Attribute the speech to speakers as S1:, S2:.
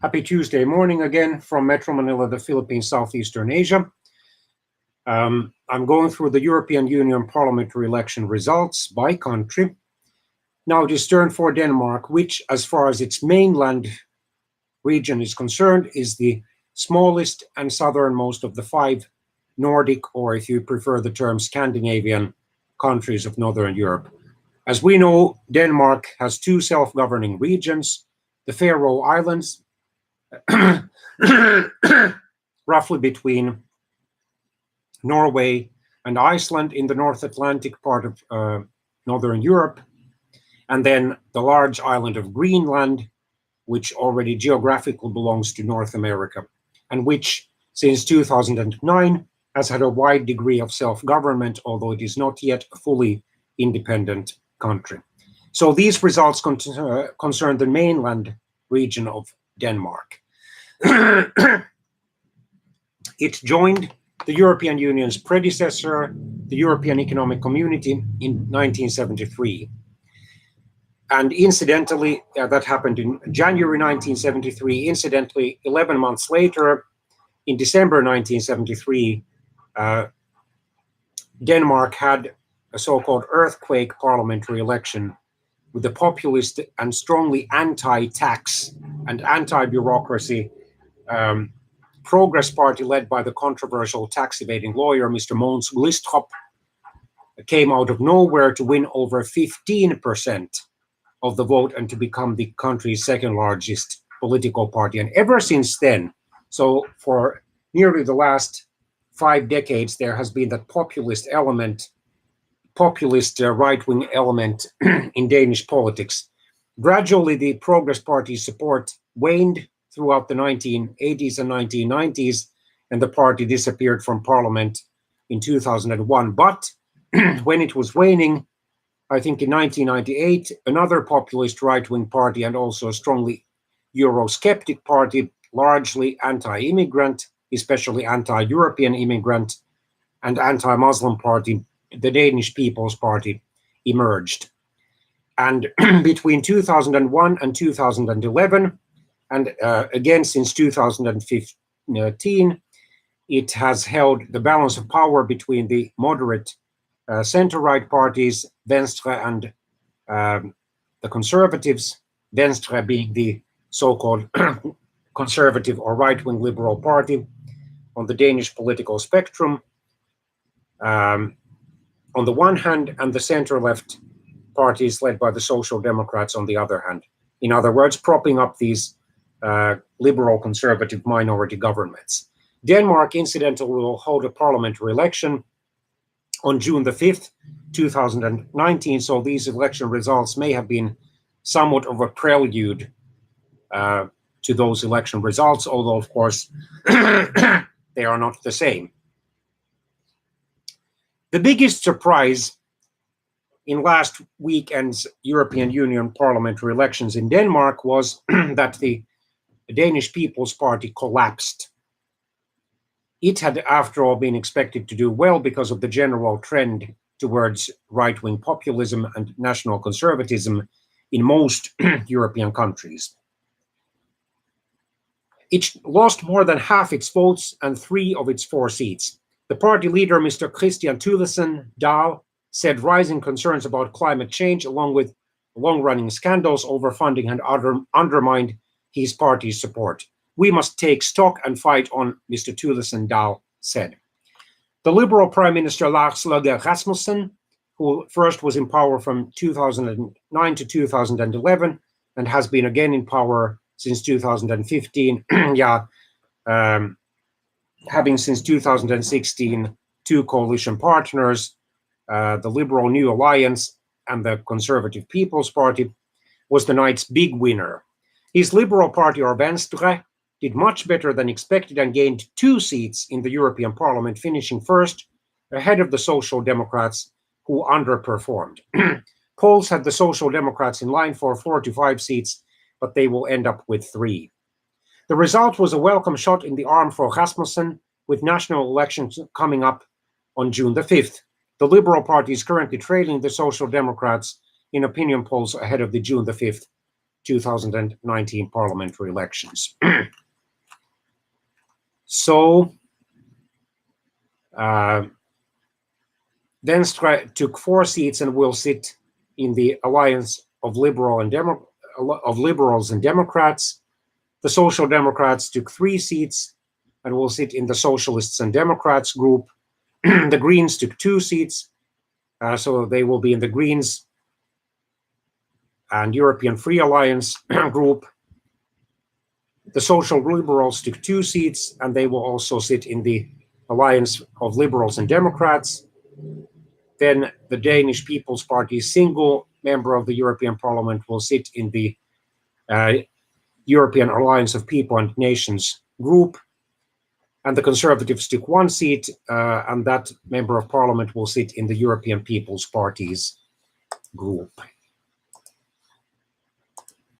S1: Happy Tuesday morning again from Metro Manila, the Philippines, Southeastern Asia. I'm going through the European Union parliamentary election results by country. Now it is turn for Denmark, which, as far as its mainland region is concerned, is the smallest and southernmost of the 5 Nordic, or if you prefer the term Scandinavian, countries of Northern Europe. As we know, Denmark has 2 self-governing regions, the Faroe Islands, roughly between Norway and Iceland in the North Atlantic part of Northern Europe, and then the large island of Greenland, which already geographically belongs to North America, and which since 2009 has had a wide degree of self-government, although it is not yet a fully independent country. So these results concern the mainland region of Denmark. It joined the European Union's predecessor, the European Economic Community, in 1973. And incidentally, that happened in January 1973. Incidentally, 11 months later, in December 1973, Denmark had a so-called earthquake parliamentary election with the populist and strongly anti-tax and anti-bureaucracy Progress Party, led by the controversial tax-evading lawyer Mr. Mogens Glistrup, came out of nowhere to win over 15% of the vote and to become the country's second largest political party. And ever since then, so for nearly the last 5 decades, there has been that populist right-wing element in Danish politics. Gradually, the Progress Party's support waned throughout the 1980s and 1990s, and the party disappeared from parliament in 2001. But when it was waning, I think in 1998, another populist right-wing party and also a strongly Eurosceptic party, largely anti-immigrant, especially anti-European immigrant and anti-Muslim party, the Danish People's Party, emerged. And between 2001 and 2011, and again since 2015, it has held the balance of power between the moderate center-right parties, Venstre and the Conservatives, Venstre being the so-called conservative or right-wing liberal party on the Danish political spectrum, on the one hand, and the center-left parties led by the Social Democrats on the other hand. In other words, propping up these liberal conservative minority governments. Denmark, incidentally, will hold a parliamentary election on June the 5th, 2019, so these election results may have been somewhat of a prelude to those election results, although, of course, they are not the same. The biggest surprise in last weekend's European Union parliamentary elections in Denmark was that the Danish People's Party collapsed. It had, after all, been expected to do well because of the general trend towards right-wing populism and national conservatism in most European countries. It lost more than half its votes and 3 of its 4 seats. The party leader, Mr. Kristian Thulesen Dahl, said rising concerns about climate change, along with long-running scandals over funding, had undermined his party's support. We must take stock and fight on, Mr. Thulesen Dahl said. The Liberal Prime Minister Lars Løkke Rasmussen, who first was in power from 2009 to 2011 and has been again in power since 2015, having since 2016 2 coalition partners, the Liberal New Alliance and the Conservative People's Party, was the night's big winner. His Liberal Party, or Venstre, did much better than expected and gained 2 seats in the European Parliament, finishing first ahead of the Social Democrats, who underperformed. Polls had the Social Democrats in line for 4 to 5 seats, but they will end up with 3. The result was a welcome shot in the arm for Rasmussen, with national elections coming up on June the 5th. The Liberal Party is currently trailing the Social Democrats in opinion polls ahead of the June the 5th 2019 parliamentary elections. So Venstre took 4 seats and will sit in the alliance of liberals and Democrats. The Social Democrats took 3 seats and will sit in the Socialists and Democrats group. The Greens took 2 seats, so they will be in the Greens and European Free Alliance group. The Social Liberals took 2 seats, and they will also sit in the alliance of Liberals and Democrats. Then the Danish People's Party, single member of the European Parliament, will sit in the European Alliance of People and Nations group. And the Conservatives took 1 seat, and that member of Parliament will sit in the European People's Party's group.